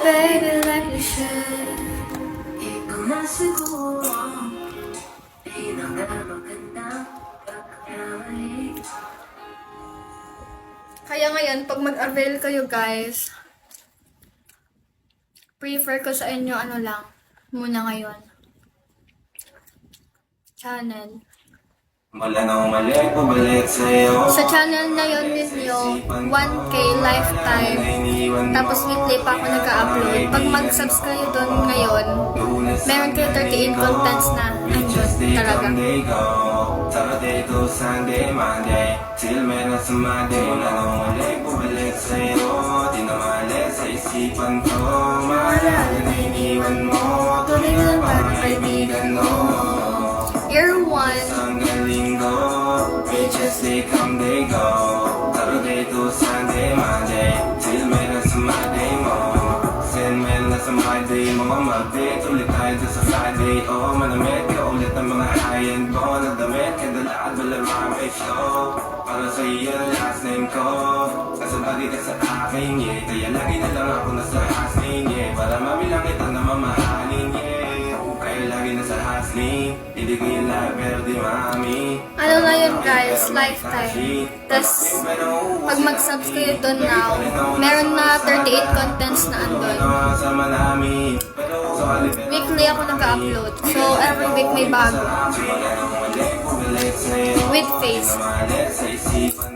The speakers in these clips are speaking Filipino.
Baby, like we should. Ikaw na siguro pinakamagandang pagkakamali. Kaya ngayon, pag mag-avail kayo guys, prefer ko sa inyo ano lang, muna ngayon. Channel. Wala nang mali, pabalik sa'yo. Sa channel na yun ninyo, 1K lifetime. Tapos weekly pa ako nag-upload. Pag mag-subscribe doon ngayon, meron kayo 38 contents na andun talaga. Saturday to Sunday, Monday till minutes of Monday. Wala nang mali, pabalik sa'yo. Di na mali sa isipan ko. Maalala na iniwan mo. Tuloy na parang kaibigan mo. Year 1. Hanggang linggo, bitches they come, they go. Saturday to Sunday, Monday till minutes of Monday mo. Send minutes of Monday mo. Mag-date ulit tayo sa Friday. Oh, manamit ka ulit ng mga high-end mo. Nagdamit ka dalaad, wala ramage show. Para sa iyo last name ko. Kasabagi ka sa akin, yeah. Kaya lagi na lang ako nasa hustling, yeah. Para mabilang kita na mamahalin, yeah. Kaya lagi nasa hustling. Hindi ko yung love, pero di mami. Ano na yun guys, lifetime. Tapos, pag mag-subscribe doon now, meron na 38 contents na andun. Weekly ako nag-upload. So, every week may bago. With face.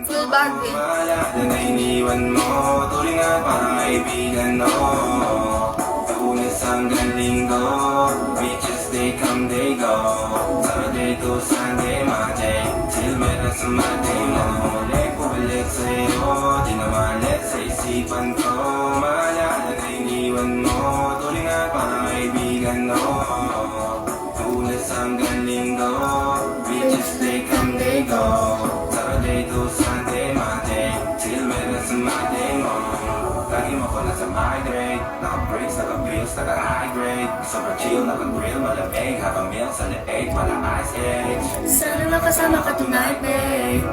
Full bago eh. Lunes hanggang linggo, bitches they come, they go. Saturday to Sunday, Monday till minutes of Monday. Nanumalik, pabalik sa'yo. Di na malit sa isipan ko. Maalala na iniwan mo. Tuloy nga parang kaibigan mo. Lunes hanggang linggo, bitches they come, they go. Saturday to Sunday, Monday till minutes of Monday mo. Lagi mo ko nasa migrate. Naka-breaks, naka-bills, naka-hydrate. Sobrang chill, naka-grill, malamig. Have a meal sa leeg, mala ice age. Sana makasama ka tonight, babe.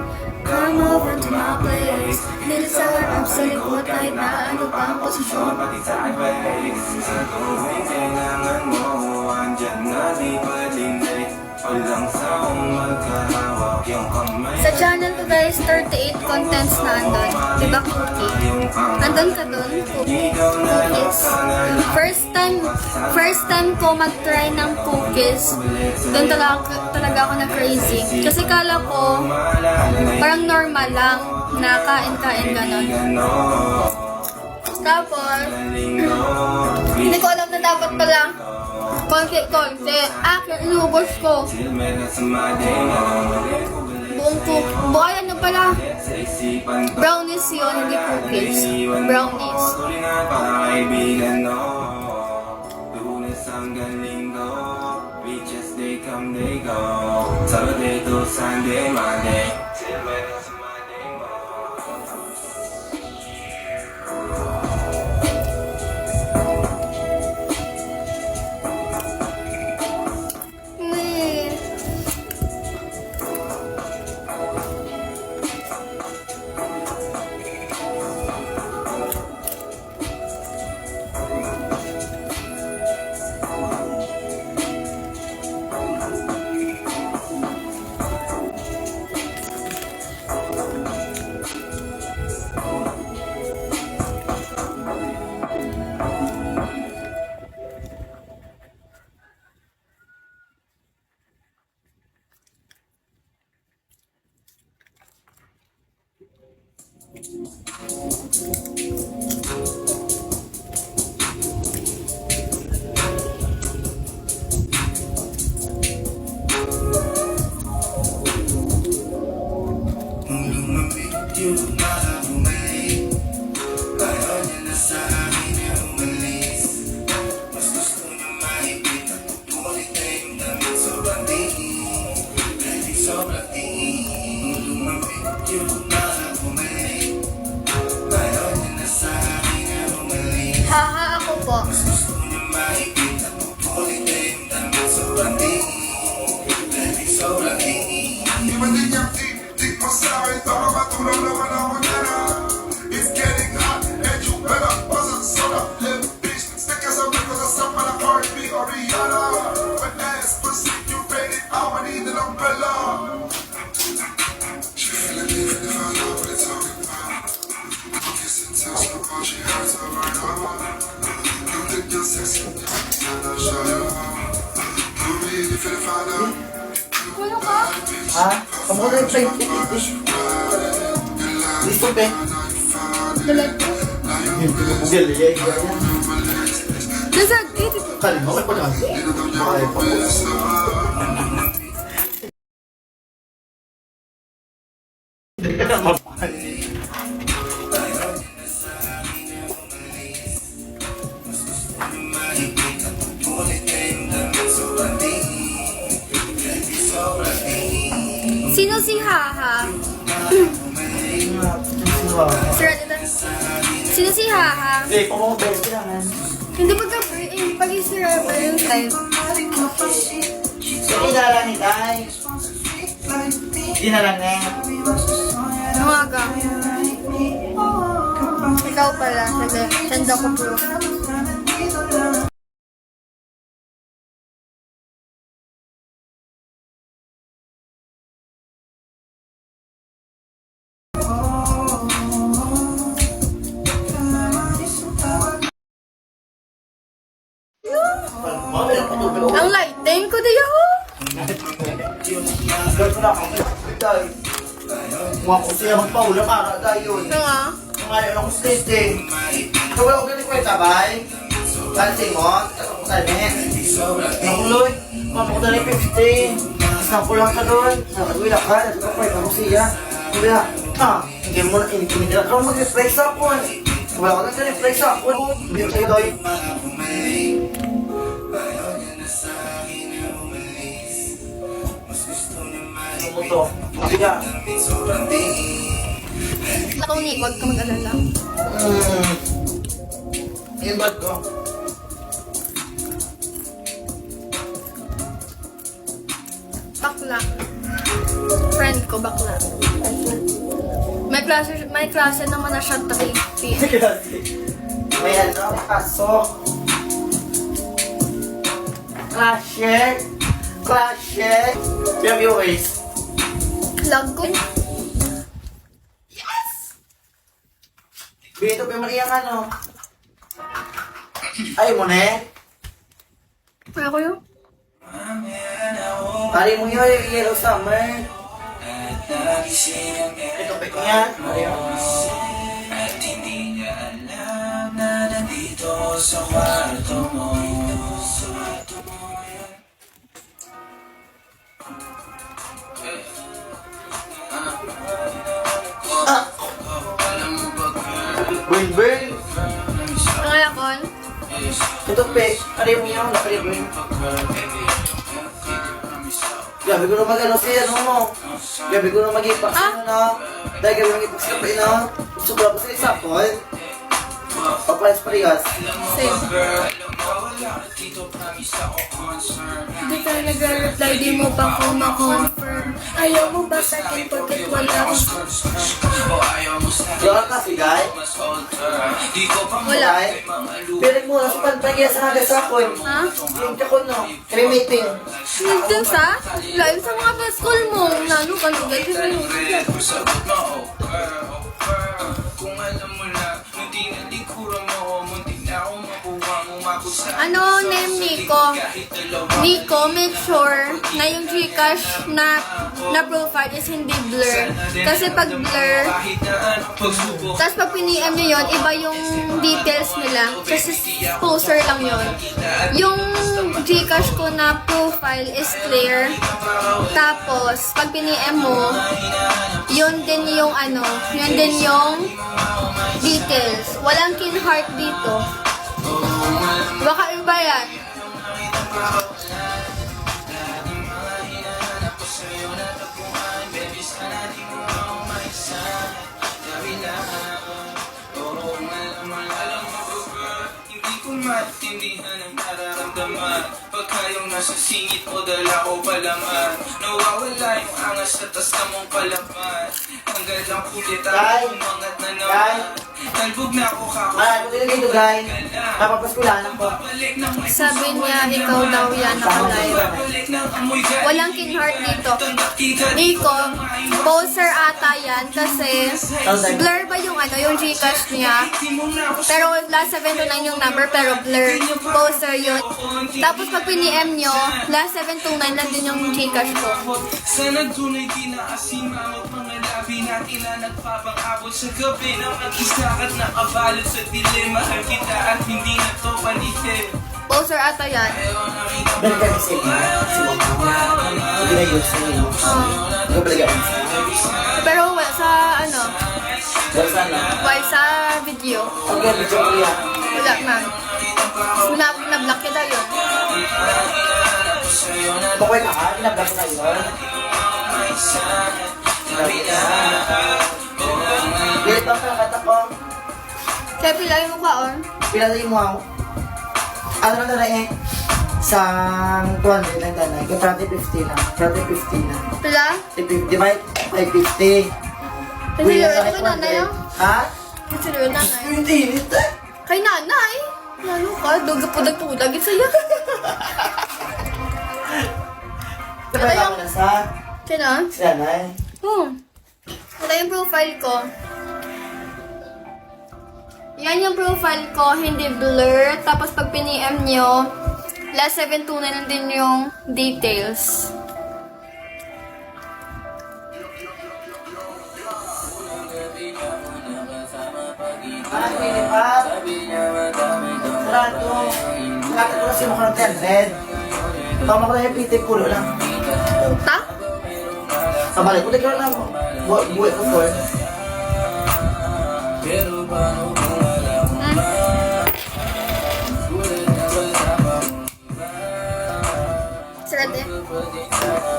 Come over to my place. Dito sa harap sa likod, kahit na ano pa ang posisyon. Pati sideways. Sa tuwing kailangan mo, andyan na di pwedeng late. Walang saong magkahawak yung kamay. Sa channel ko guys, 38 contents na andun. Diba cookie? Andun ka dun? Cookies. First time ko mag-try ng cookies. Doon talaga ako na crazy. Kasi kala ko, parang normal lang na kain-kain ganon. Tapos, hindi ko alam na dapat pala konti-konti. Inubos ko. Buong cookie. Buhay ano pala? Brownies yun, hindi cookies. Brownies. Lunes hanggang linggo, bitches they come, they go. Saturday to Sunday, Monday till minutes of Monday mo. Kulo ka? Ha? Kamu na yung plate ticket. Listo, pe. Dalag ko. Hindi ko bugil. Iya. Dasag, ito. Kalima, may pa naman. Makaya pa po. Hindi ka na mapahal. Sino si Haha? Sir, ito. Sino si Haha? Hindi, kung mga best kailangan. Hindi pag-isira pa yung time. Hindi na lang ni Tay. Hindi na lang eh. Umaga. Ikaw pala. Sige, send ako proof. Ang lighting ko di ako. Gawin ko na ako. Tay. Mga ko siya magpaula para tayo yun. Ito nga. Ngayon ako sleeping. So, wala ko ganit kwenta, bay? Kansing mo? Ako ko sabi. Nakuloy. Mama ko na rin 50. Isang ko lang ka doon. Nakagwila ka. Nagka kwenta mo siya. Sabi na, hindi mo na inikinitira. Kung mag-reflex ako. Wala ko na ka-reflex ako. Hindi ko sa'yo doy. Ano mo to? Mabiga. Nakaunik, huwag ka mag-alala. Yung bag ko. Bakla. Friend ko, bakla. May klase naman na siya 3 p.m. May ano, pasok. Klashe. Klashe. PMUAs. Lag ko. Bito pa Maria nga no. Ay mo ne. Kaya ko yun? Ari mo yun yung Yellow Summer. Ito pa yan. Maria. At hindi niya alam na nandito sa kwarto mo. Bing bing. Ang ayakon? Ito pa. Ari mo yun. Ari mo yun. Gabi ko na mag-ano siya, ano mo? Gabi ko na mag-ipax na. Dahil gabi mag-ipax na pa ina. Sobra pa sa isapon. Papalas-parehas. Same. Hindi ka nag-reply, di mo pa ko ma-confirm. Ayaw mo ba sa akin porket wala akong... Yawan ka, sigay? Wala. Pero mo, nasa pantagya sa hagas ako. Ha? Yung ko no. Kami meeting. Hindi sa? Lain sa mga best school mo. Nano ka nung ganyan. Kung alam mo na, munti na likura mo, munti na ako makuha mo makusa. Ano name Nico? Nico, make sure na yung Gcash na profile is hindi blur. Kasi pag blur, tapos pag piniem nyo yun, iba yung details nila. Kasi poster lang yun. Yung Gcash ko na profile is clear. Tapos, pag piniem mo, yun din yung ano, yun din yung details. Walang kin heart dito. Baka iba yan. Hindi ko maintindihan ang nararamdaman pagkayong nasa singit mo, dala ko palaman. Nawawala yung angas sa tas na mong palaman. Hanggang lang kulit Guy! ako umangat na Guy! naman. Talbog na ako Ay, kung nilagay ito, guy. Napapaskulanan ko. Sabi niya, ikaw daw yan naka-live. Walang king heart dito. Nico, poser ata yan kasi blur ba yung ano, yung Gcash niya. Pero last 729 yung number pero blur. Poser yun. Tapos pag pin-EM nyo, last 729 lang din yung Gcash ko. Sa nagtunay di na asimangot mga labi na tila nagpapang-abot sa gabi ng mag-isakat na kabalot sa dilim. Mahal kita at hindi na to palitin. Poser ata yan. Balik ka kasi si Mama. Hindi na yun sa'yo. Hindi ka balik ako. Pero wala sa ano, Dahil sana. wala sa video. Ang ganda dyan ko yan. Wala man. Na-block kita yun. Bakway ka ka, kinabla ko na yun. Bilit ang kata ko. Kaya pila yung mukha on. Pinatay mo ako. Ano lang na eh? Sa 200 lang tanay. Kaya parang 50 lang. Parang 50 lang. Pila? 50 divide by 50. Kasi yun, ito kay nanay oh. Ha? Kasi yun, nanay. Hindi, hindi. Kay nanay? Lalo ka, dugapudag-pudag yun sa'yo. Sabay ako na sa Sino? si nanay. Ito yung profile ko. Yan yung profile ko, hindi blur. Tapos pag pin-EM nyo, last 729 lang din yung details. Ay, pilipat. Sarado. Nakita ko na si Mukha ng 10 Tama ko na yung PT pulo lang. Puta? Kabalik ko, tignan lang. Buhay ko for. Sarado eh.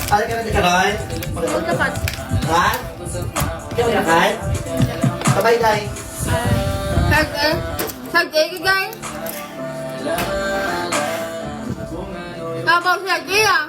Ano ka na di karoon? Puta ka. Ha? Hindi mo kinakain? Sabay guys. Sag eh, guys. Tapos sag eh ah.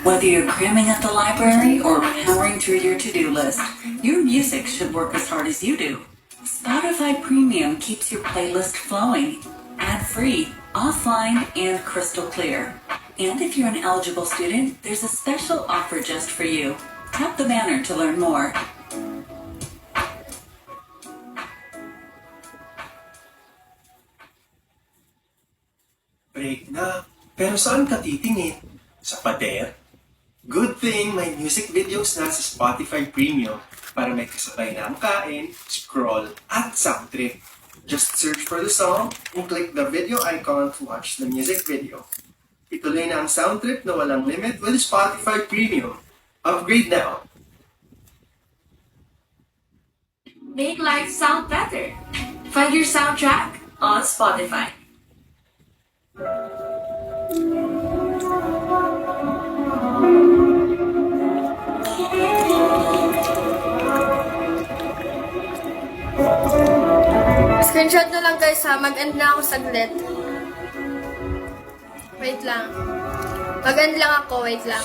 Whether you're cramming at the library or powering through your to-do list, your music should work as hard as you do. Spotify Premium keeps your playlist flowing, ad-free, offline, and crystal clear. And if you're an eligible student, there's a special offer just for you. Tap the banner to learn more. Break na. Pero saan ka titingin? Sa pader? Good thing may music videos na sa Spotify Premium para may kasabay na ang kain, scroll, at sound trip. Just search for the song and click the video icon to watch the music video. Ituloy na ang sound trip na walang limit with Spotify Premium. Upgrade now! Make life sound better. Find your soundtrack on Spotify. Screenshot na lang guys ha. Mag-end na ako saglit. Wait lang. Mag-end lang ako. Wait lang.